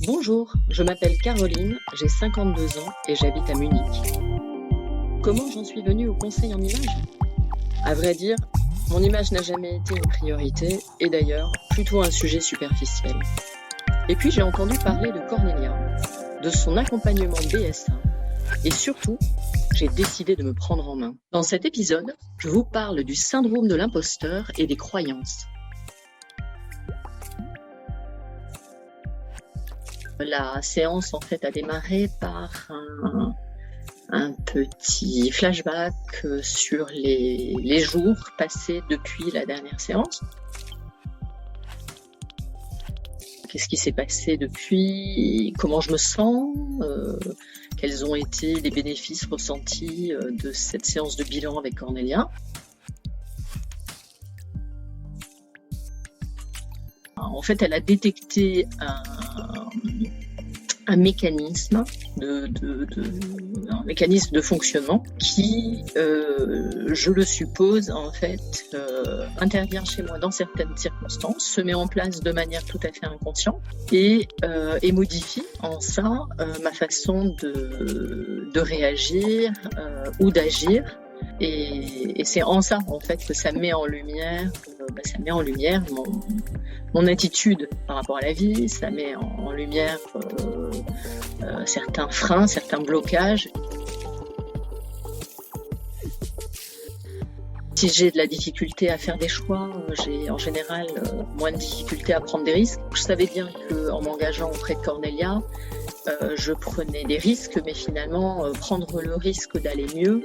Bonjour, je m'appelle Caroline, j'ai 52 ans et j'habite à Munich. Comment j'en suis venue au conseil en images? À vrai dire, mon image n'a jamais été une priorité et d'ailleurs plutôt un sujet superficiel. Et puis j'ai entendu parler de Cornelia, de son accompagnement BSA et surtout, j'ai décidé de me prendre en main. Dans cet épisode, je vous parle du syndrome de l'imposteur et des croyances. La séance en fait a démarré par un petit flashback sur les jours passés depuis la dernière séance. Qu'est-ce qui s'est passé depuis? Comment je me sens? Quels ont été les bénéfices ressentis de cette séance de bilan avec Cornelia? En fait, elle a détecté un mécanisme un mécanisme de fonctionnement qui, je le suppose, en fait, intervient chez moi dans certaines circonstances, se met en place de manière tout à fait inconsciente et modifie en ça ma façon de réagir ou d'agir. Et c'est en ça en fait que ça met en lumière, mon attitude par rapport à la vie, ça met en lumière certains freins, certains blocages. Si j'ai de la difficulté à faire des choix, j'ai en général moins de difficulté à prendre des risques. Je savais bien qu'en m'engageant auprès de Cornelia, je prenais des risques, mais finalement prendre le risque d'aller mieux,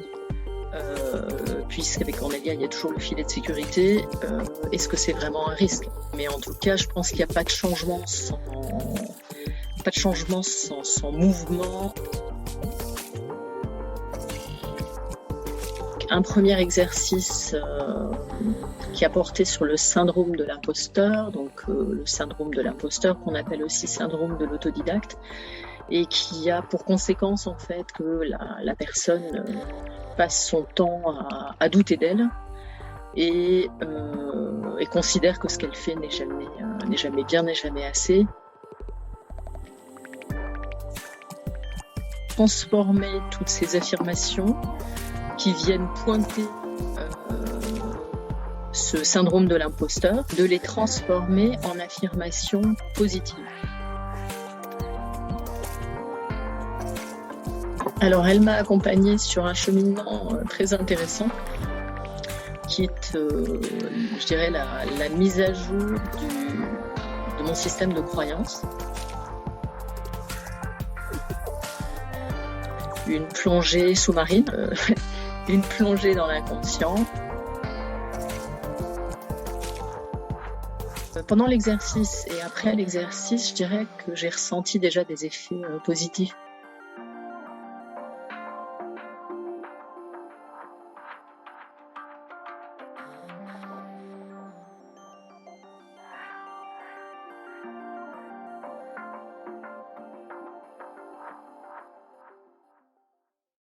puisqu'avec Cornelia il y a toujours le filet de sécurité, est-ce que c'est vraiment un risque? Mais en tout cas je pense qu'il n'y a pas de changement sans mouvement. Un premier exercice qui a porté sur le syndrome de l'imposteur, donc le syndrome de l'imposteur qu'on appelle aussi syndrome de l'autodidacte, et qui a pour conséquence en fait que la personne passe son temps à douter d'elle et considère que ce qu'elle fait n'est jamais bien, n'est jamais assez. Transformer toutes ces affirmations qui viennent pointer ce syndrome de l'imposteur, de les transformer en affirmations positives. Alors, elle m'a accompagnée sur un cheminement très intéressant qui est, je dirais, la mise à jour de mon système de croyances. Une plongée sous-marine, une plongée dans l'inconscient. Pendant l'exercice et après l'exercice, je dirais que j'ai ressenti déjà des effets positifs.